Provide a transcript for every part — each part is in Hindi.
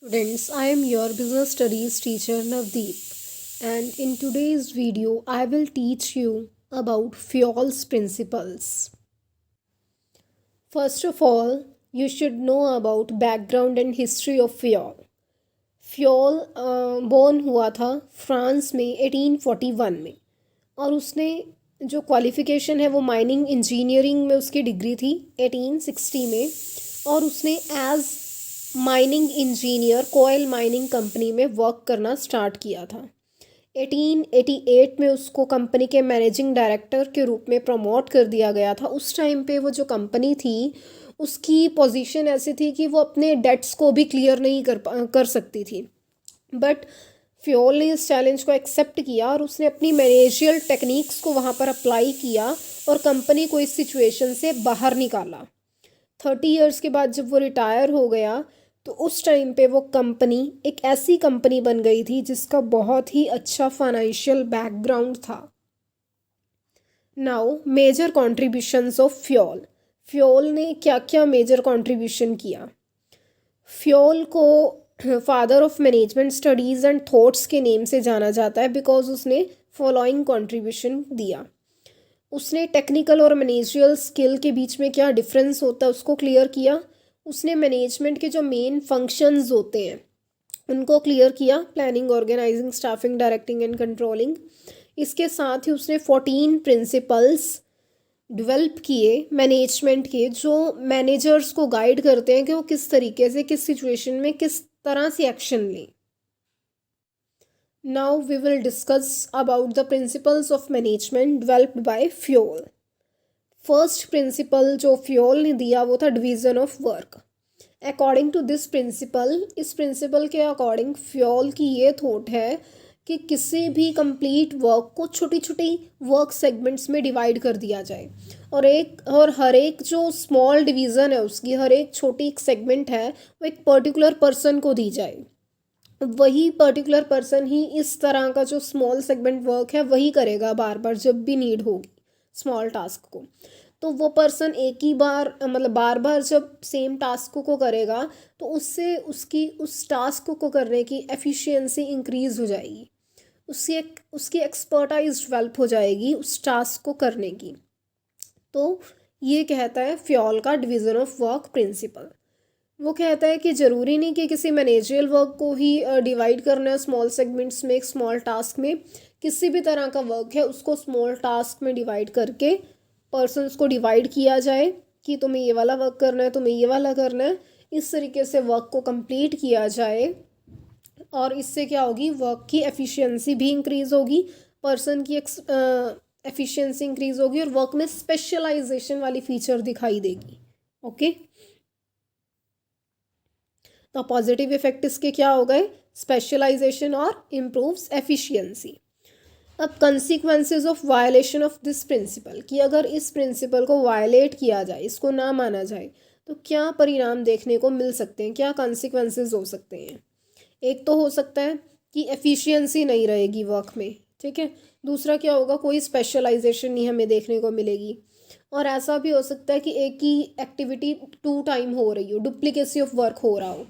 Students, I am your business studies teacher Navdeep, and in today's video, I will teach you about Fjoll's principles. First of all, you should know about background and history of Fjoll. Fayol born हुआ था फ्रांस में 1841 में और उसने जो क्वालिफ़िकेशन है वो माइनिंग इंजीनियरिंग में उसकी डिग्री थी 1860 में। और उसने एज माइनिंग इंजीनियर कोयल माइनिंग कंपनी में वर्क करना स्टार्ट किया था। 1888 में उसको कंपनी के मैनेजिंग डायरेक्टर के रूप में प्रमोट कर दिया गया था। उस टाइम पे वो जो कंपनी थी उसकी पोजीशन ऐसी थी कि वो अपने डेट्स को भी क्लियर नहीं कर सकती थी। बट फ्योल ने इस चैलेंज को एक्सेप्ट किया और उसने अपनी मैनेजियल टेक्निक्स को वहाँ पर अप्लाई किया और कंपनी को इस सिचुएशन से बाहर निकाला। 30 ईयर्स के बाद जब वो रिटायर हो गया तो उस टाइम पे वो कंपनी एक ऐसी कंपनी बन गई थी जिसका बहुत ही अच्छा फाइनेंशियल बैकग्राउंड था। Now major contributions of Fayol. Fayol ने क्या क्या मेजर कॉन्ट्रीब्यूशन किया। फ्योल को father of management studies and thoughts के नेम से जाना जाता है बिकॉज उसने फॉलोइंग कॉन्ट्रीब्यूशन दिया। उसने टेक्निकल और मैनेजरियल स्किल के बीच में क्या डिफरेंस होता है उसको क्लियर किया। उसने मैनेजमेंट के जो मेन फंक्शंस होते हैं उनको क्लियर किया, planning, organising, staffing, directing and controlling. इसके साथ ही उसने 14 प्रिंसिपल्स डेवलप किए मैनेजमेंट के, जो मैनेजर्स को गाइड करते हैं कि वो किस तरीके से किस सिचुएशन में किस तरह से एक्शन लें। Now we will discuss about the principles of management developed by Fayol. First principle जो फ्योल ने दिया वो था division of work. According to this principle, इस प्रिंसिपल के अकॉर्डिंग फ्योल की ये थॉट है कि किसी भी कंप्लीट वर्क को छोटी छोटी वर्क सेगमेंट्स में डिवाइड कर दिया जाए और हर एक जो स्मॉल डिवीज़न है उसकी हर एक छोटी एक सेगमेंट है वो एक पर्टिकुलर पर्सन को दी जाए। वही पर्टिकुलर पर्सन ही इस तरह का जो स्मॉल सेगमेंट वर्क है वही करेगा बार बार जब भी नीड होगी स्मॉल टास्क को। तो वो पर्सन एक ही बार मतलब बार बार जब सेम टास्क को करेगा तो उससे उसकी उस टास्क को करने की एफिशिएंसी इंक्रीज़ हो जाएगी, उसकी एक्सपर्टाइज डेवलप हो जाएगी उस टास्क को करने की। तो ये कहता है फ्योल का डिवीज़न ऑफ वर्क प्रिंसिपल। वो कहता है कि ज़रूरी नहीं कि किसी मैनेजरियल वर्क को ही डिवाइड करना है स्मॉल सेगमेंट्स में, एक स्मॉल टास्क में। किसी भी तरह का वर्क है उसको स्मॉल टास्क में डिवाइड करके पर्सन्स को डिवाइड किया जाए कि तुम्हें ये वाला वर्क करना है, तुम्हें ये वाला करना है। इस तरीके से वर्क को कंप्लीट किया जाए और इससे क्या होगी, वर्क की एफिशिएंसी भी इंक्रीज़ होगी, पर्सन की एफिशिएंसी इंक्रीज़ होगी और वर्क में स्पेशलाइजेशन वाली फीचर दिखाई देगी। ओके, तो पॉजिटिव इफेक्ट इसके क्या हो गए, स्पेशलाइजेशन और इम्प्रूव्स एफिशिएंसी। अब consequences of violation of this principle, कि अगर इस प्रिंसिपल को वायलेट किया जाए, इसको ना माना जाए तो क्या परिणाम देखने को मिल सकते हैं, क्या कंसिक्वेंसेस हो सकते हैं। एक तो हो सकता है कि एफिशिएंसी नहीं रहेगी वर्क में, ठीक है। दूसरा क्या होगा, कोई स्पेशलाइजेशन नहीं हमें देखने को मिलेगी। और ऐसा भी हो सकता है कि एक ही एक्टिविटी 2 टाइम हो रही हो, डुप्लीकेसी ऑफ वर्क हो रहा हो।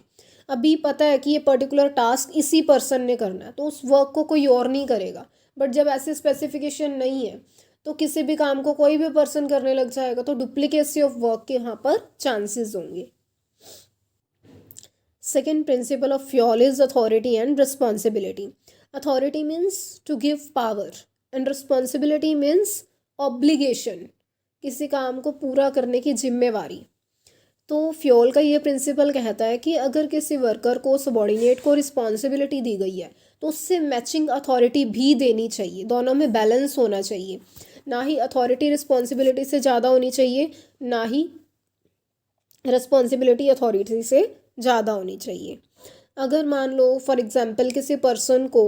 अभी पता है कि ये पर्टिकुलर टास्क इसी पर्सन ने करना है तो उस वर्क को कोई और नहीं करेगा। बट जब ऐसे स्पेसिफिकेशन नहीं है तो किसी भी काम को कोई भी पर्सन करने लग जाएगा तो डुप्लीकेसी ऑफ वर्क के यहाँ पर चांसेस होंगे। Second principle of Fjoll is authority and responsibility. Authority means to give power and responsibility means obligation, किसी काम को पूरा करने की जिम्मेवारी। तो फ्योल का ये प्रिंसिपल कहता है कि अगर किसी वर्कर को सबॉर्डिनेट को रिस्पॉन्सिबिलिटी दी गई है तो उससे मैचिंग अथॉरिटी भी देनी चाहिए, दोनों में बैलेंस होना चाहिए। ना ही अथॉरिटी रिस्पॉन्सिबिलिटी से ज़्यादा होनी चाहिए, ना ही रिस्पॉन्सिबिलिटी अथॉरिटी से ज़्यादा होनी चाहिए। अगर मान लो फॉर एग्जांपल किसी पर्सन को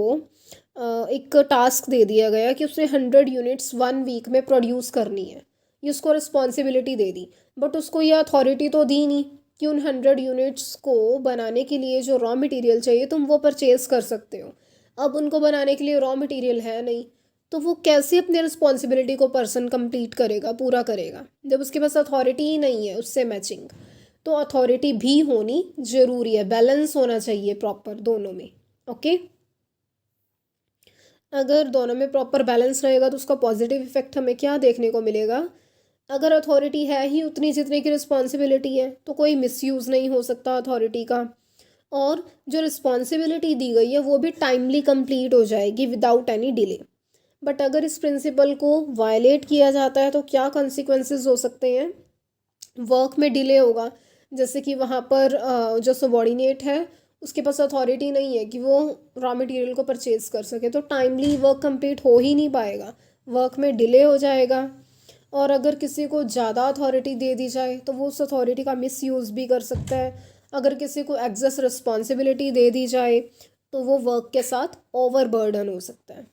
एक टास्क दे दिया गया कि उसने 100 यूनिट्स 1 वीक में प्रोड्यूस करनी है, ये उसको रिस्पॉन्सिबिलिटी दे दी, बट उसको ये अथॉरिटी तो दी नहीं कि उन 100 यूनिट्स को बनाने के लिए जो रॉ मटेरियल चाहिए तुम वो परचेज़ कर सकते हो। अब उनको बनाने के लिए रॉ मटेरियल है नहीं तो वो कैसे अपने रिस्पॉन्सिबिलिटी को पर्सन कंप्लीट करेगा, पूरा करेगा, जब उसके पास अथॉरिटी ही नहीं है उससे मैचिंग। तो अथॉरिटी भी होनी जरूरी है, बैलेंस होना चाहिए प्रॉपर दोनों में। ओके, अगर दोनों में प्रॉपर बैलेंस रहेगा तो उसका पॉजिटिव इफेक्ट हमें क्या देखने को मिलेगा, अगर अथॉरिटी है ही उतनी जितने की रिस्पॉन्सिबिलिटी है तो कोई मिसयूज़ नहीं हो सकता अथॉरिटी का, और जो रिस्पॉन्सिबिलिटी दी गई है वो भी टाइमली कंप्लीट हो जाएगी विदाउट एनी डिले। बट अगर इस प्रिंसिपल को वायलेट किया जाता है तो क्या कॉन्सिक्वेंसेस हो सकते हैं, वर्क में डिले होगा, जैसे कि वहाँ पर जो सबॉर्डिनेट है उसके पास अथॉरिटी नहीं है कि वो रॉ मटेरियल को परचेज कर सके, तो टाइमली वर्क कंप्लीट हो ही नहीं पाएगा, वर्क में डिले हो जाएगा। और अगर किसी को ज़्यादा अथॉरिटी दे दी जाए तो वो उस अथॉरिटी का मिसयूज़ भी कर सकता है, अगर किसी को एग्जेस रिस्पॉन्सिबिलिटी दे दी जाए तो वो वर्क के साथ ओवर बर्डन हो सकता है।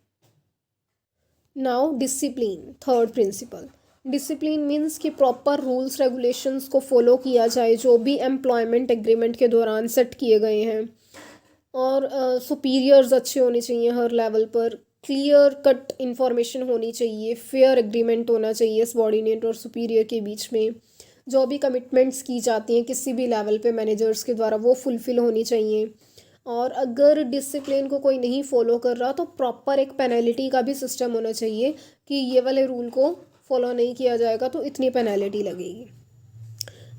Now discipline, third principal. Discipline means कि प्रॉपर रूल्स रेगुलेशंस को फॉलो किया जाए जो भी एम्प्लॉयमेंट एग्रीमेंट के दौरान सेट किए गए हैं, और सुपीरियर्स अच्छे होने चाहिए हर लेवल पर, क्लियर कट इन्फॉर्मेशन होनी चाहिए, फेयर एग्रीमेंट होना चाहिए सबॉर्डिनेट और सुपीरियर के बीच में, जो भी कमिटमेंट्स की जाती हैं किसी भी लेवल पे मैनेजर्स के द्वारा वो फुलफ़िल होनी चाहिए। और अगर डिसिप्लिन को कोई नहीं फॉलो कर रहा तो प्रॉपर एक पेनल्टी का भी सिस्टम होना चाहिए कि ये वाले रूल को फॉलो नहीं किया जाएगा तो इतनी पेनल्टी लगेगी।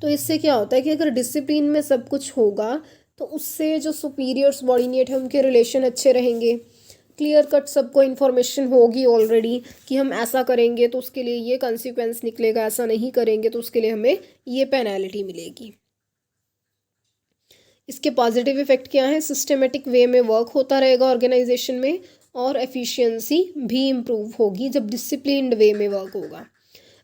तो इससे क्या होता है कि अगर डिसिप्लिन में सब कुछ होगा तो उससे जो सुपीरियर सबॉर्डिनेट है उनके रिलेशन अच्छे रहेंगे, क्लियर कट सबको इन्फॉर्मेशन होगी ऑलरेडी कि हम ऐसा करेंगे तो उसके लिए ये कॉन्सिक्वेंस निकलेगा, ऐसा नहीं करेंगे तो उसके लिए हमें ये पेनल्टी मिलेगी। इसके पॉजिटिव इफेक्ट क्या है, सिस्टमेटिक वे में वर्क होता रहेगा ऑर्गेनाइजेशन में, और एफिशिएंसी भी इम्प्रूव होगी जब डिसिप्लिन्ड वे में वर्क होगा।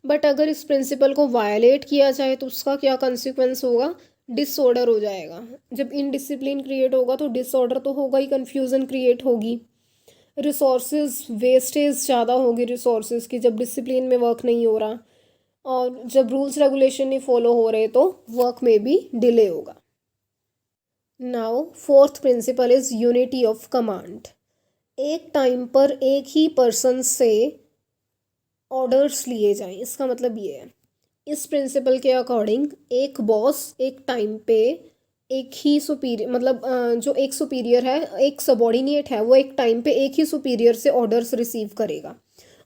बट अगर इस प्रिंसिपल को वायलेट किया जाए तो उसका क्या कॉन्सिक्वेंस होगा, डिसऑर्डर हो जाएगा। जब इनडिसिप्लिन क्रिएट होगा तो डिसऑर्डर तो होगा ही, कन्फ्यूज़न क्रिएट होगी, रिसोर्सेज वेस्टेज ज़्यादा होगी रिसोर्सेज की जब डिसिप्लिन में वर्क नहीं हो रहा, और जब रूल्स रेगुलेशन नहीं फॉलो हो रहे तो वर्क में भी डिले होगा। Now fourth principle is unity of command. एक टाइम पर एक ही पर्सन से ऑर्डर्स लिए जाएं, इसका मतलब ये है, इस प्रिंसिपल के अकॉर्डिंग एक बॉस एक टाइम पे एक ही सुपीरियर, मतलब जो एक सुपीरियर है, एक सबॉर्डिनेट है, वो एक टाइम पे एक ही सुपीरियर से ऑर्डर्स रिसीव करेगा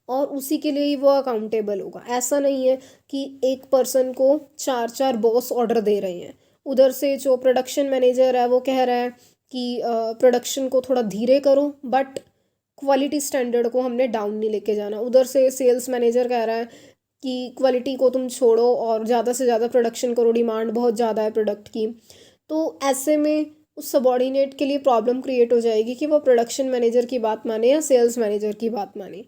और उसी के लिए ही वो अकाउंटेबल होगा। ऐसा नहीं है कि एक पर्सन को चार चार बॉस ऑर्डर दे रहे हैं, उधर से जो प्रोडक्शन मैनेजर है वो कह रहा है कि प्रोडक्शन को थोड़ा धीरे करो बट क्वालिटी स्टैंडर्ड को हमने डाउन नहीं लेके जाना, उधर से सेल्स मैनेजर कह रहा है कि क्वालिटी को तुम छोड़ो और ज़्यादा से ज़्यादा प्रोडक्शन करो, डिमांड बहुत ज़्यादा है प्रोडक्ट की। तो ऐसे में उस सबॉर्डिनेट के लिए प्रॉब्लम क्रिएट हो जाएगी कि वो प्रोडक्शन मैनेजर की बात माने या सेल्स मैनेजर की बात माने।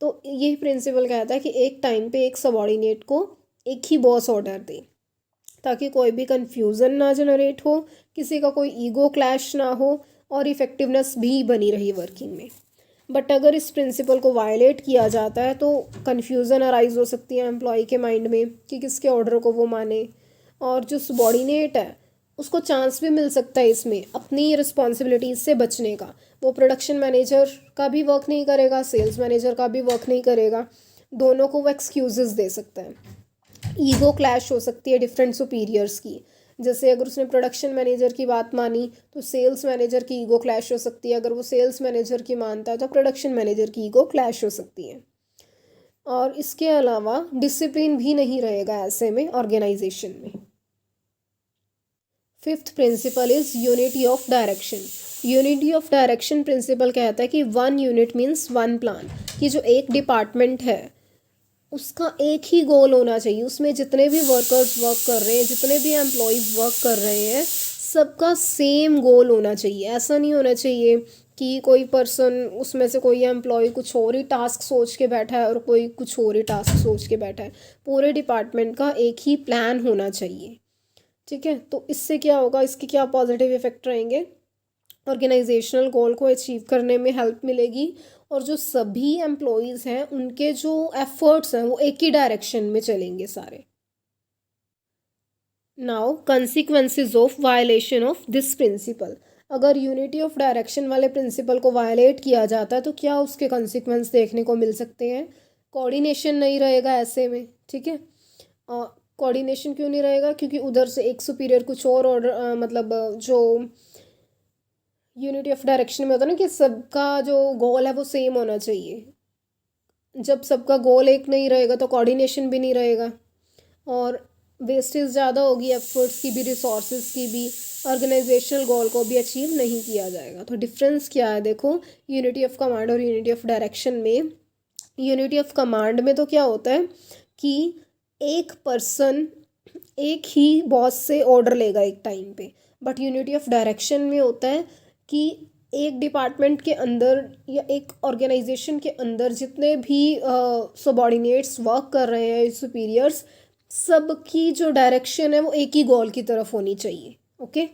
तो यही प्रिंसिपल कहता है कि एक टाइम पे एक सबॉर्डिनेट को एक ही बॉस ऑर्डर दे ताकि कोई भी कंफ्यूजन ना जनरेट हो, किसी का कोई ईगो क्लैश ना हो और इफ़ेक्टिवनेस भी बनी रही वर्किंग में। बट अगर इस प्रिंसिपल को वायलेट किया जाता है तो कन्फ्यूज़न अराइज हो सकती है एम्प्लॉय के माइंड में कि किसके ऑर्डर को वो माने, और जो सबॉर्डिनेट है उसको चांस भी मिल सकता है इसमें अपनी रिस्पॉन्सिबिलिटीज़ से बचने का। वो प्रोडक्शन मैनेजर का भी वर्क नहीं करेगा, सेल्स मैनेजर का भी वर्क नहीं करेगा, दोनों को वो एक्सक्यूज़ेस दे सकता है। ईगो क्लैश हो सकती है डिफरेंट सुपीरियर्स की, जैसे अगर उसने प्रोडक्शन मैनेजर की बात मानी तो सेल्स मैनेजर की ईगो क्लैश हो सकती है, अगर वो सेल्स मैनेजर की मानता है तो प्रोडक्शन मैनेजर की ईगो क्लैश हो सकती है। और इसके अलावा डिसिप्लिन भी नहीं रहेगा ऐसे में ऑर्गेनाइजेशन में। Fifth principle is unity of direction. Unity of direction principle कहता है कि one unit means one plan, कि जो एक डिपार्टमेंट है उसका एक ही गोल होना चाहिए, उसमें जितने भी वर्कर्स वर्क कर रहे हैं, जितने भी एम्प्लॉयज़ वर्क कर रहे हैं, सबका सेम गोल होना चाहिए। ऐसा नहीं होना चाहिए कि कोई पर्सन उसमें से कोई एम्प्लॉय कुछ और ही टास्क सोच के बैठा है और कोई कुछ और ही टास्क सोच के बैठा है। पूरे डिपार्टमेंट का एक ही प्लान होना चाहिए, ठीक है। तो इससे क्या होगा, इसके क्या पॉजिटिव इफेक्ट रहेंगे, ऑर्गेनाइजेशनल गोल को अचीव करने में हेल्प मिलेगी, और जो सभी एम्प्लॉयज़ हैं उनके जो एफर्ट्स हैं वो एक ही डायरेक्शन में चलेंगे सारे। Now consequences of violation of this principle. अगर यूनिटी ऑफ डायरेक्शन वाले प्रिंसिपल को वायलेट किया जाता है तो क्या उसके कंसिक्वेंस देखने को मिल सकते हैं, कोऑर्डिनेशन नहीं रहेगा ऐसे में, ठीक है। कोऑर्डिनेशन क्यों नहीं रहेगा? क्योंकि उधर से एक सुपीरियर कुछ और ऑर्डर मतलब जो यूनिटी ऑफ डायरेक्शन में होता है ना कि सबका जो गोल है वो सेम होना चाहिए। जब सबका गोल एक नहीं रहेगा तो कोऑर्डिनेशन भी नहीं रहेगा, और वेस्टेज ज़्यादा होगी, एफर्ट्स की भी, रिसोर्सेज की भी, ऑर्गेनाइजेशनल गोल को भी अचीव नहीं किया जाएगा। तो डिफरेंस क्या है देखो यूनिटी ऑफ कमांड और यूनिटी ऑफ डायरेक्शन में। यूनिटी ऑफ कमांड में तो क्या होता है कि एक पर्सन एक ही बॉस से ऑर्डर लेगा एक टाइम पे, बट यूनिटी ऑफ डायरेक्शन में होता है कि एक डिपार्टमेंट के अंदर या एक ऑर्गेनाइजेशन के अंदर जितने भी सबॉर्डिनेट्स वर्क कर रहे हैं, सुपीरियर्स, सबकी जो डायरेक्शन है वो एक ही गोल की तरफ होनी चाहिए। Okay.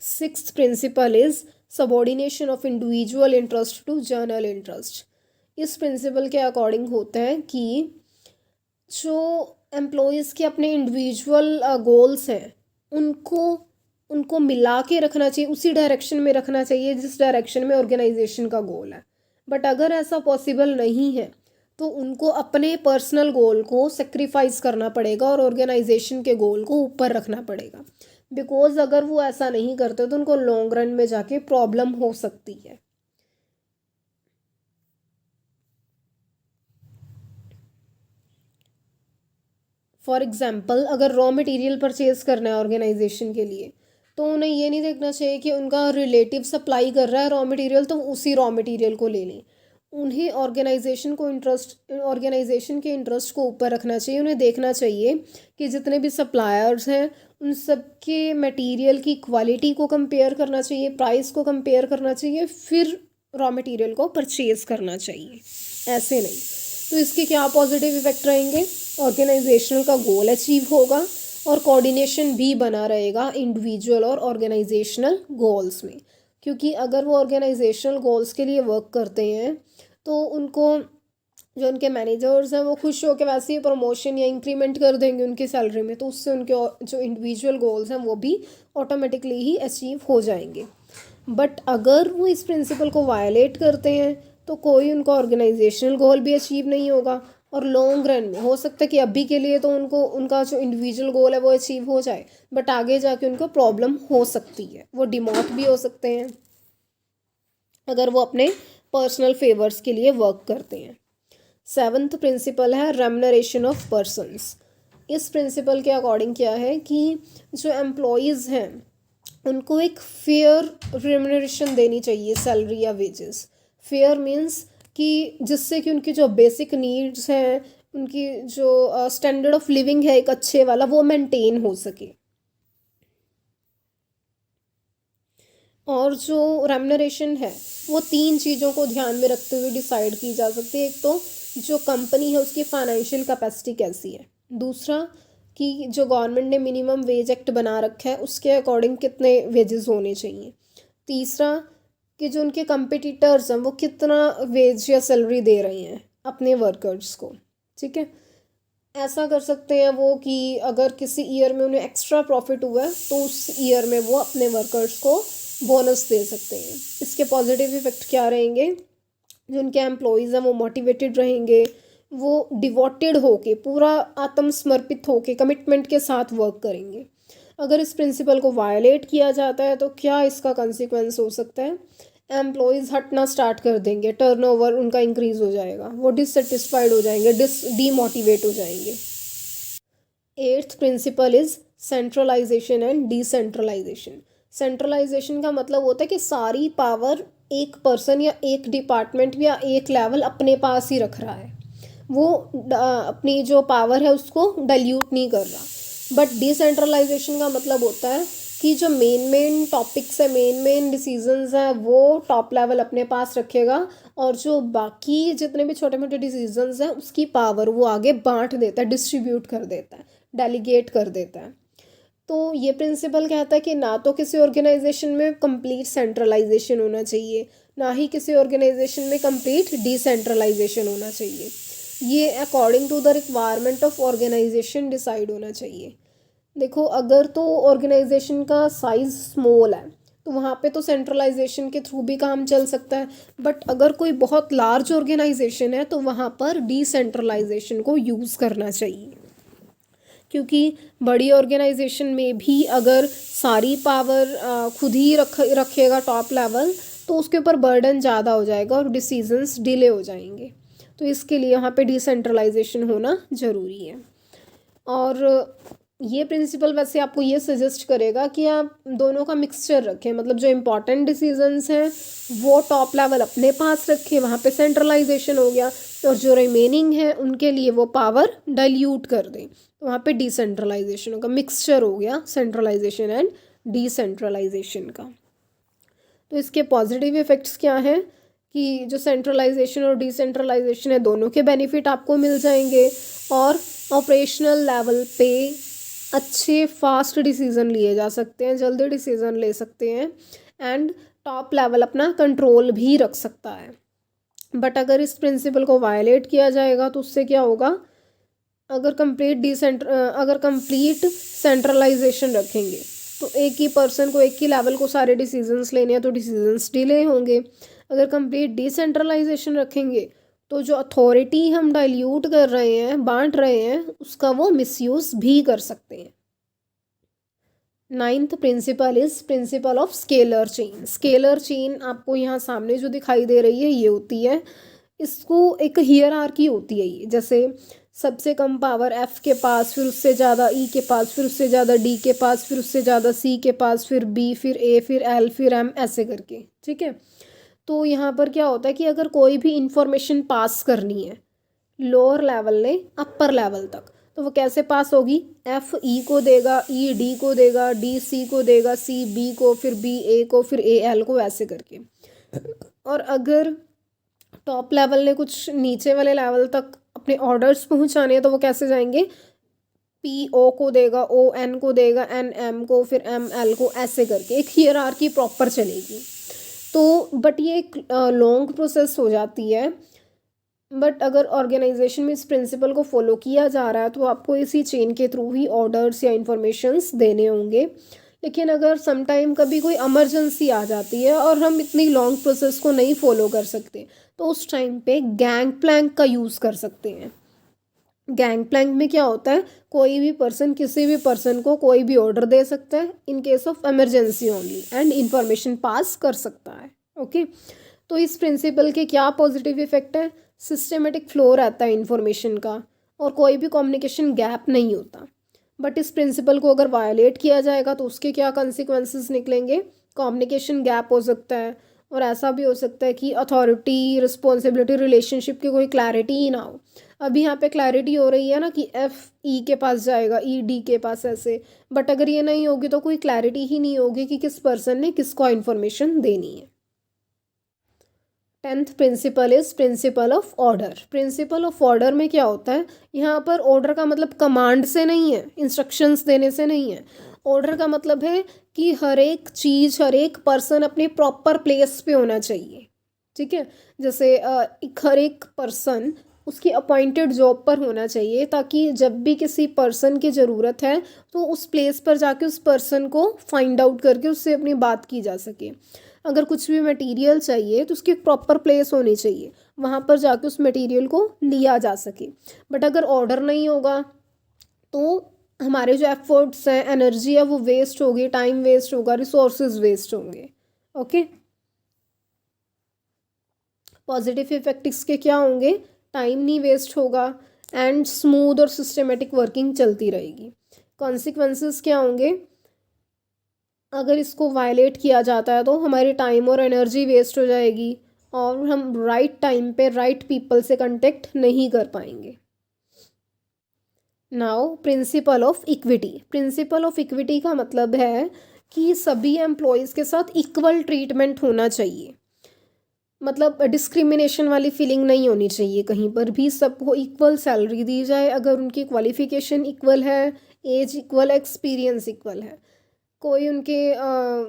Sixth principle is subordination of individual interest to general interest. इस प्रिंसिपल के अकॉर्डिंग होता है कि जो एम्प्लॉयज़ के अपने इंडिविजुअल गोल्स हैं उनको उनको मिला के रखना चाहिए, उसी डायरेक्शन में रखना चाहिए जिस डायरेक्शन में ऑर्गेनाइजेशन का गोल है। बट अगर ऐसा पॉसिबल नहीं है तो उनको अपने पर्सनल गोल को सेक्रीफाइस करना पड़ेगा और ऑर्गेनाइजेशन के गोल को ऊपर रखना पड़ेगा। बिकॉज अगर वो ऐसा नहीं करते तो उनको लॉन्ग रन में जाके प्रॉब्लम हो सकती है। फॉर एग्जाम्पल अगर रॉ मटेरियल परचेज करना है ऑर्गेनाइजेशन के लिए, तो उन्हें ये नहीं देखना चाहिए कि उनका रिलेटिव सप्लाई कर रहा है रॉ मटेरियल तो उसी रॉ मटेरियल को ले लें। उन्हें ऑर्गेनाइजेशन के इंटरेस्ट को ऊपर रखना चाहिए। उन्हें देखना चाहिए कि जितने भी सप्लायर्स हैं उन सब के मटेरियल की क्वालिटी को कंपेयर करना चाहिए, प्राइस को कंपेयर करना चाहिए, फिर रॉ मटेरियल को परचेज करना चाहिए, ऐसे नहीं। तो इसके क्या पॉजिटिव इफेक्ट रहेंगे? ऑर्गेनाइजेशनल का गोल अचीव होगा और कोऑर्डिनेशन भी बना रहेगा इंडिविजुअल और ऑर्गेनाइजेशनल गोल्स में। क्योंकि अगर वो ऑर्गेनाइजेशनल गोल्स के लिए वर्क करते हैं तो उनको जो उनके मैनेजर्स हैं वो खुश होकर वैसे ही प्रमोशन या इंक्रीमेंट कर देंगे उनकी सैलरी में, तो उससे उनके जो इंडिविजुअल गोल्स हैं वो भी ऑटोमेटिकली ही अचीव हो जाएंगे। बट अगर वो इस प्रिंसिपल को वायलेट करते हैं तो कोई उनका ऑर्गेनाइजेशनल गोल भी अचीव नहीं होगा, और लॉन्ग रन में हो सकता है कि अभी के लिए तो उनको उनका जो इंडिविजुअल गोल है वो अचीव हो जाए, बट आगे जाके उनको प्रॉब्लम हो सकती है, वो डिमोट भी हो सकते हैं अगर वो अपने पर्सनल फेवर्स के लिए वर्क करते हैं। सेवन्थ प्रिंसिपल है रेम्यूनरेशन ऑफ पर्सन्स। इस प्रिंसिपल के अकॉर्डिंग क्या है कि जो एम्प्लॉयज़ हैं उनको एक फेयर रेम्यूनरेशन देनी चाहिए, सैलरी या वेजेस। फेयर मीन्स कि जिससे कि उनकी जो बेसिक नीड्स हैं, उनकी जो स्टैंडर्ड ऑफ लिविंग है एक अच्छे वाला, वो मेंटेन हो सके। और जो रेम्यूनरेशन है वो तीन चीज़ों को ध्यान में रखते हुए डिसाइड की जा सकती है। एक तो जो कंपनी है उसकी फाइनेंशियल कैपेसिटी कैसी है, दूसरा कि जो गवर्नमेंट ने मिनिमम वेज एक्ट बना रखा है उसके अकॉर्डिंग कितने वेजेस होने चाहिए, तीसरा कि जो उनके कंपिटिटर्स हैं वो कितना वेज या सैलरी दे रहे हैं अपने वर्कर्स को। ठीक है, ऐसा कर सकते हैं वो कि अगर किसी ईयर में उन्हें एक्स्ट्रा प्रॉफिट हुआ है तो उस ईयर में वो अपने वर्कर्स को बोनस दे सकते हैं। इसके पॉजिटिव इफेक्ट क्या रहेंगे? जो उनके एम्प्लॉयज़ हैं वो मोटिवेटेड रहेंगे, वो डिवोटेड होके, पूरा आत्मसमर्पित होके, कमिटमेंट के साथ वर्क करेंगे। अगर इस प्रिंसिपल को वायलेट किया जाता है तो क्या इसका कंसिक्वेंस हो सकता है? एम्प्लॉयज़ हटना स्टार्ट कर देंगे, टर्नओवर उनका इंक्रीज हो जाएगा, वो डिससेटिस्फाइड हो जाएंगे, डीमोटिवेट हो जाएंगे। Eighth principle is centralisation and decentralisation. Centralisation का मतलब होता है कि सारी पावर एक पर्सन या एक डिपार्टमेंट या एक लेवल अपने पास ही रख रहा है, वो अपनी जो पावर है उसको डाइल्यूट नहीं कर रहा। बट डिसेंट्रलाइजेशन का मतलब होता है कि जो मेन टॉपिक्स है, मेन डिसीजंस हैं वो टॉप लेवल अपने पास रखेगा, और जो बाकी जितने भी छोटे मोटे डिसीजंस हैं उसकी पावर वो आगे बांट देता है, डिस्ट्रीब्यूट कर देता है, डेलीगेट कर देता है। तो ये प्रिंसिपल कहता है कि ना तो किसी ऑर्गेनाइजेशन में कंप्लीट सेंट्रलाइजेशन होना चाहिए, ना ही किसी ऑर्गेनाइजेशन में कंप्लीट डिसेंट्रलाइजेशन होना चाहिए। ये according to the requirement of organisation decide होना चाहिए। देखो अगर तो ऑर्गेनाइजेशन का साइज स्मॉल है तो वहाँ पे तो सेंट्रलाइजेशन के थ्रू भी काम चल सकता है, बट अगर कोई बहुत लार्ज ऑर्गेनाइजेशन है तो वहाँ पर डिसेंट्रलाइजेशन को यूज़ करना चाहिए, क्योंकि बड़ी ऑर्गेनाइजेशन में भी अगर सारी पावर खुद ही रखेगा टॉप लेवल, तो उसके ऊपर बर्डन ज़्यादा हो जाएगा और डिसीजंस डिले हो जाएंगे। तो इसके लिए यहाँ पे डिसेंट्रलाइजेशन होना ज़रूरी है। और ये प्रिंसिपल वैसे आपको ये सजेस्ट करेगा कि आप दोनों का मिक्सचर रखें, मतलब जो इम्पॉर्टेंट डिसीजंस हैं वो टॉप लेवल अपने पास रखें, वहाँ पे सेंट्रलाइजेशन हो गया, और जो रिमेनिंग है उनके लिए वो पावर डाइल्यूट कर दें, तो वहाँ पे डिसेंट्रलाइजेशन होगा, मिक्सचर हो गया सेंट्रलाइजेशन एंड डिसेंट्रलाइजेशन का। तो इसके पॉजिटिव इफ़ेक्ट्स क्या हैं कि जो सेंट्रलाइजेशन और डिसेंट्रलाइजेशन है दोनों के बेनिफिट आपको मिल जाएंगे, और ऑपरेशनल लेवल पे अच्छे फास्ट डिसीज़न लिए जा सकते हैं, जल्दी डिसीज़न ले सकते हैं, एंड टॉप लेवल अपना कंट्रोल भी रख सकता है। बट अगर इस प्रिंसिपल को वायलेट किया जाएगा तो उससे क्या होगा, अगर कंप्लीट सेंट्रलाइजेशन रखेंगे तो एक ही पर्सन को, एक ही लेवल को सारे डिसीजंस लेने हैं तो डिसीजंस डिले होंगे। अगर कंप्लीट डिसेंट्रलाइजेशन रखेंगे तो जो अथॉरिटी हम डाइल्यूट कर रहे हैं, बांट रहे हैं, उसका वो मिसयूज़ भी कर सकते हैं। 9th principle is principle of scalar chain. Scalar chain आपको यहाँ सामने जो दिखाई दे रही है ये होती है, इसको एक हियरार्की होती है ये, जैसे सबसे कम पावर F के पास, फिर उससे ज़्यादा E के पास, फिर उससे ज़्यादा D के पास, फिर उससे ज़्यादा C के पास, फिर B, फिर A, फिर L, फिर M, ऐसे करके, ठीक है। तो यहाँ पर क्या होता है कि अगर कोई भी इंफॉर्मेशन पास करनी है लोअर लेवल ने अपर लेवल तक, तो वो कैसे पास होगी, F E को देगा, E D को देगा, D C को देगा, C B को, फिर B A को, फिर A L को, ऐसे करके। और अगर टॉप लेवल ने कुछ नीचे वाले लेवल तक अपने ऑर्डर्स पहुंचाने हैं तो वो कैसे जाएंगे, P O को देगा, O N को देगा, N M को, फिर M L को, ऐसे करके एक हियरार्की प्रॉपर चलेगी। तो बट ये एक लॉन्ग प्रोसेस हो जाती है, बट अगर ऑर्गेनाइजेशन में इस प्रिंसिपल को फॉलो किया जा रहा है तो आपको इसी चेन के थ्रू ही ऑर्डर्स या इन्फॉर्मेशंस देने होंगे। लेकिन अगर समटाइम कभी कोई इमरजेंसी आ जाती है और हम इतनी लॉन्ग प्रोसेस को नहीं फॉलो कर सकते, तो उस टाइम पे गैंग प्लैंक का यूज़ कर सकते हैं। गैंग प्लैंक में क्या होता है, कोई भी पर्सन किसी भी पर्सन को कोई भी ऑर्डर दे सकता है in case of emergency only, and information pass कर सकता है। ओके, तो इस प्रिंसिपल के क्या पॉजिटिव इफेक्ट है, सिस्टमेटिक फ्लो रहता है इन्फॉर्मेशन का, और कोई भी कम्युनिकेशन गैप नहीं होता। बट इस प्रिंसिपल को अगर वायलेट किया जाएगा तो उसके क्या कॉन्सिक्वेंसेस निकलेंगे, कम्युनिकेशन गैप हो सकता है, और ऐसा भी हो सकता है कि अथॉरिटी रिस्पॉन्सिबिलिटी रिलेशनशिप की कोई क्लैरिटी ही ना हो। अभी यहाँ पे क्लैरिटी हो रही है ना कि F E के पास जाएगा, E D के पास, ऐसे। बट अगर ये नहीं होगी तो कोई क्लैरिटी ही नहीं होगी कि किस पर्सन ने किसको इन्फॉर्मेशन देनी है। 10th principle is principle of order. Principle of order में क्या होता है, यहाँ पर ऑर्डर का मतलब कमांड से नहीं है, इंस्ट्रक्शंस देने से नहीं है। ऑर्डर का मतलब है कि हर एक चीज़, हर एक पर्सन अपने प्रॉपर प्लेस पे होना चाहिए, ठीक है। जैसे हर एक पर्सन उसकी अपॉइंटेड जॉब पर होना चाहिए, ताकि जब भी किसी पर्सन की ज़रूरत है तो उस प्लेस पर जाके उस पर्सन को फाइंड आउट करके उससे अपनी बात की जा सके। अगर कुछ भी मटेरियल चाहिए तो उसकी प्रॉपर प्लेस होनी चाहिए, वहाँ पर जाके उस मटेरियल को लिया जा सके। बट अगर ऑर्डर नहीं होगा तो हमारे जो एफर्ट्स हैं, एनर्जी है, वो वेस्ट होगी, टाइम वेस्ट होगा, रिसोर्सेज वेस्ट होंगे। ओके, पॉजिटिव इफेक्ट इसके क्या होंगे, टाइम नहीं वेस्ट होगा, एंड स्मूथ और सिस्टमेटिक वर्किंग चलती रहेगी। कॉन्सिक्वेंसेस क्या होंगे, अगर इसको वायलेट किया जाता है तो हमारी टाइम और एनर्जी वेस्ट हो जाएगी, और हम राइट टाइम पे राइट पीपल से कांटेक्ट नहीं कर पाएंगे। Now principle of equity. Principle of equity का मतलब है कि सभी एम्प्लॉयज़ के साथ इक्वल ट्रीटमेंट होना चाहिए, मतलब डिस्क्रिमिनेशन वाली फीलिंग नहीं होनी चाहिए कहीं पर भी, सबको इक्वल सैलरी दी जाए अगर उनकी क्वालिफिकेशन इक्वल है, एज इक्वल, एक्सपीरियंस इक्वल है। कोई उनके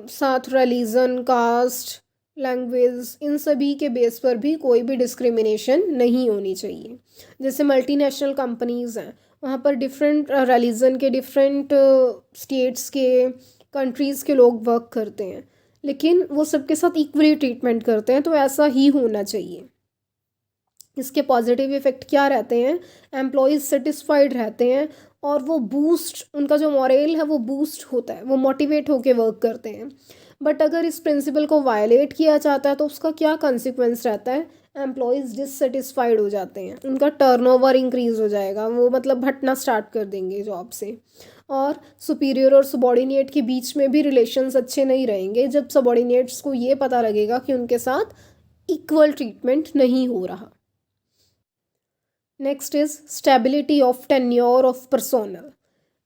साथ रिलीजन, कास्ट, लैंग्वेज, इन सभी के बेस पर भी कोई भी डिस्क्रिमिनेशन नहीं होनी चाहिए। जैसे मल्टीनेशनल कंपनीज़ हैं, वहाँ पर डिफरेंट रिलीजन के, डिफरेंट स्टेट्स के, कंट्रीज़ के लोग वर्क करते हैं, लेकिन वो सबके साथ इक्वली ट्रीटमेंट करते हैं, तो ऐसा ही होना चाहिए। इसके पॉजिटिव इफ़ेक्ट क्या रहते हैं? एम्प्लॉयज़ सेटिस्फाइड रहते हैं और वो बूस्ट, उनका जो मॉरल है वो बूस्ट होता है, वो मोटिवेट होकर वर्क करते हैं। बट अगर इस प्रिंसिपल को वायलेट किया जाता है तो उसका क्या कंसिक्वेंस रहता है? एम्प्लॉयज़ डिससेटिस्फाइड हो जाते हैं, उनका टर्नओवर इंक्रीज़ हो जाएगा, वो मतलब हटना स्टार्ट कर देंगे जॉब से। और सुपीरियर और सबॉर्डिनेट के बीच में भी रिलेशंस अच्छे नहीं रहेंगे जब सबॉर्डिनेट्स को ये पता लगेगा कि उनके साथ इक्वल ट्रीटमेंट नहीं हो रहा। Next is stability of tenure of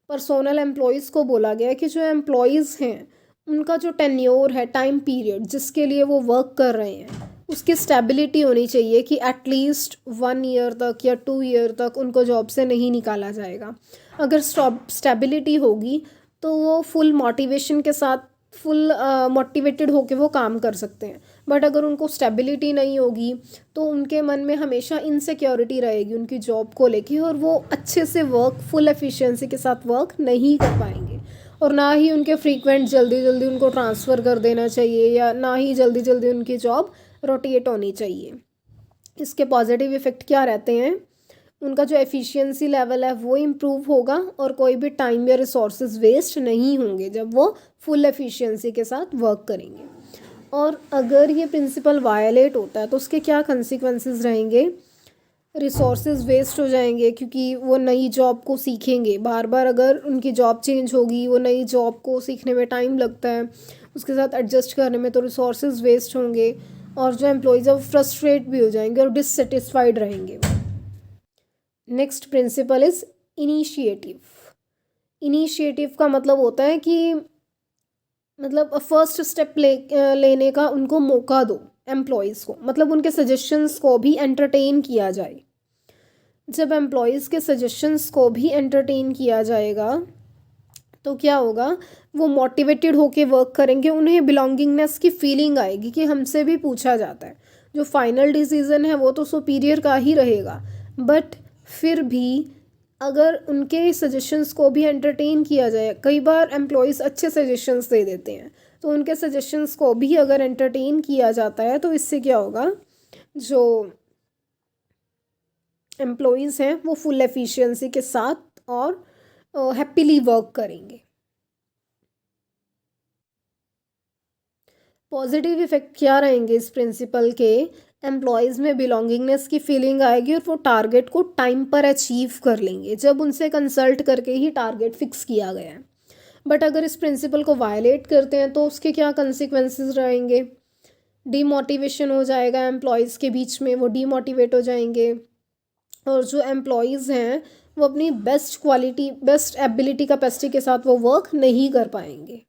personnel employees को बोला गया है कि जो एम्प्लॉयज़ हैं उनका जो टेन्योर है, टाइम पीरियड जिसके लिए वो वर्क कर रहे हैं, उसकी स्टेबिलिटी होनी चाहिए कि एटलीस्ट 1 ईयर तक या 2 ईयर तक उनको जॉब से नहीं निकाला जाएगा। अगर स्टेबिलिटी होगी तो वो फुल मोटिवेशन के साथ, फुल मोटिवेटेड होकर वो काम कर सकते हैं। बट अगर उनको स्टेबिलिटी नहीं होगी तो उनके मन में हमेशा इनसिक्योरिटी रहेगी उनकी जॉब को लेके, और वो अच्छे से वर्क, फुल एफिशिएंसी के साथ वर्क नहीं कर पाएंगे। और ना ही उनके फ्रीक्वेंट जल्दी जल्दी उनको ट्रांसफ़र कर देना चाहिए, या ना ही जल्दी जल्दी उनकी जॉब रोटेट होनी चाहिए। इसके पॉजिटिव इफ़ेक्ट क्या रहते हैं? उनका जो एफिशिएंसी लेवल है वो इम्प्रूव होगा और कोई भी टाइम या रिसोर्सेज वेस्ट नहीं होंगे जब वो फुल एफिशिएंसी के साथ वर्क करेंगे। और अगर ये प्रिंसिपल वायलेट होता है तो उसके क्या कंसिक्वेंसेस रहेंगे? रिसोर्सेज वेस्ट हो जाएंगे क्योंकि वो नई जॉब को सीखेंगे बार बार। अगर उनकी जॉब चेंज होगी, वो नई जॉब को सीखने में टाइम लगता है, उसके साथ एडजस्ट करने में, तो रिसोर्सेज वेस्ट होंगे और जो एम्प्लॉयज़ है वो फ्रस्ट्रेट भी हो जाएंगे और डिससेटिस्फाइड रहेंगे। Next principle is initiative. Initiative का मतलब होता है कि मतलब फर्स्ट स्टेप लेने का उनको मौका दो एम्प्लॉयज़ को, मतलब उनके सजेशंस को भी एंटरटेन किया जाए। जब एम्प्लॉयज़ के सजेशंस को भी एंटरटेन किया जाएगा तो क्या होगा? वो मोटिवेटेड होके वर्क करेंगे, उन्हें बिलोंगिंगनेस की फीलिंग आएगी कि हमसे भी पूछा जाता है। जो फाइनल डिसीज़न है वो तो सुपीरियर का ही रहेगा, बट फिर भी अगर उनके सजेशंस को भी एंटरटेन किया जाए, कई बार एम्प्लॉयज़ अच्छे सजेशंस दे देते हैं, तो उनके सजेशंस को भी अगर एंटरटेन किया जाता है तो इससे क्या होगा? जो एम्प्लॉयज़ हैं वो फुल एफिशिएंसी के साथ और हैप्पीली वर्क करेंगे। पॉजिटिव इफ़ेक्ट क्या रहेंगे इस प्रिंसिपल के? एम्प्लॉयज़ में बिलोंगिंगनेस की फीलिंग आएगी और वो टारगेट को टाइम पर अचीव कर लेंगे जब उनसे कंसल्ट करके ही टारगेट फिक्स किया गया है। बट अगर इस प्रिंसिपल को वायलेट करते हैं तो उसके क्या कंसिक्वेंसेस रहेंगे? डीमोटिवेशन हो जाएगा एम्प्लॉयज़ के बीच में, वो डीमोटिवेट हो जाएंगे और जो एम्प्लॉयज़ हैं वो अपनी best quality, best ability, capacity के साथ वो वर्क नहीं कर पाएंगे।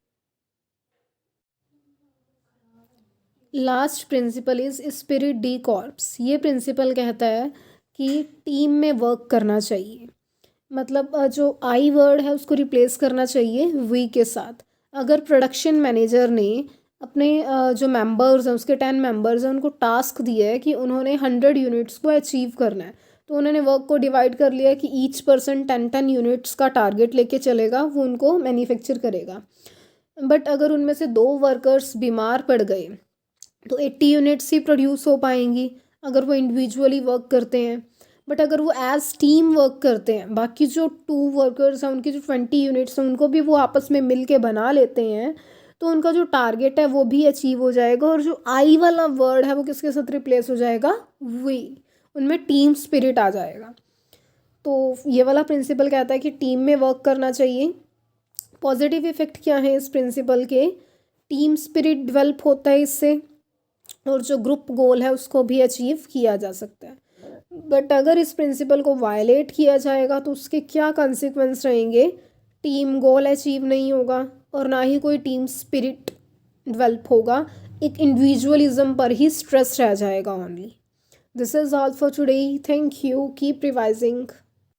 Last principle is esprit de corps. ये प्रिंसिपल कहता है कि टीम में वर्क करना चाहिए, मतलब जो आई वर्ड है उसको रिप्लेस करना चाहिए वी के साथ। अगर प्रोडक्शन मैनेजर ने अपने जो मेंबर्स हैं, उसके 10 मेंबर्स हैं, उनको टास्क दिया है कि उन्होंने 100 यूनिट्स को अचीव करना है, तो उन्होंने वर्क को डिवाइड कर लिया कि ईच पर्सन 10 यूनिट्स का टारगेट लेके चलेगा, वो उनको मैन्युफैक्चर करेगा। बट अगर उनमें से 2 वर्कर्स बीमार पड़ गए तो 80 यूनिट्स ही प्रोड्यूस हो पाएंगी अगर वो इंडिविजुअली वर्क करते हैं। बट अगर वो एज टीम वर्क करते हैं, बाकी जो 2 वर्कर्स हैं उनकी जो 20 यूनिट्स हैं उनको भी वो आपस में मिल के बना लेते हैं, तो उनका जो टारगेट है वो भी अचीव हो जाएगा। और जो आई वाला वर्ड है वो किसके साथ रिप्लेस हो जाएगा? वी। उनमें टीम स्पिरिट आ जाएगा। तो ये वाला प्रिंसिपल कहता है कि टीम में वर्क करना चाहिए। पॉजिटिव इफ़ेक्ट क्या है इस प्रिंसिपल के? टीम स्पिरिट डेवलप होता है इससे, और जो ग्रुप गोल है उसको भी अचीव किया जा सकता है। बट अगर इस प्रिंसिपल को वायलेट किया जाएगा तो उसके क्या कंसिक्वेंस रहेंगे? टीम गोल अचीव नहीं होगा और ना ही कोई टीम स्पिरिट डेवलप होगा, एक इंडिविजुअलिज्म पर ही स्ट्रेस रह जाएगा only. This is all for today. Thank you. Keep revising.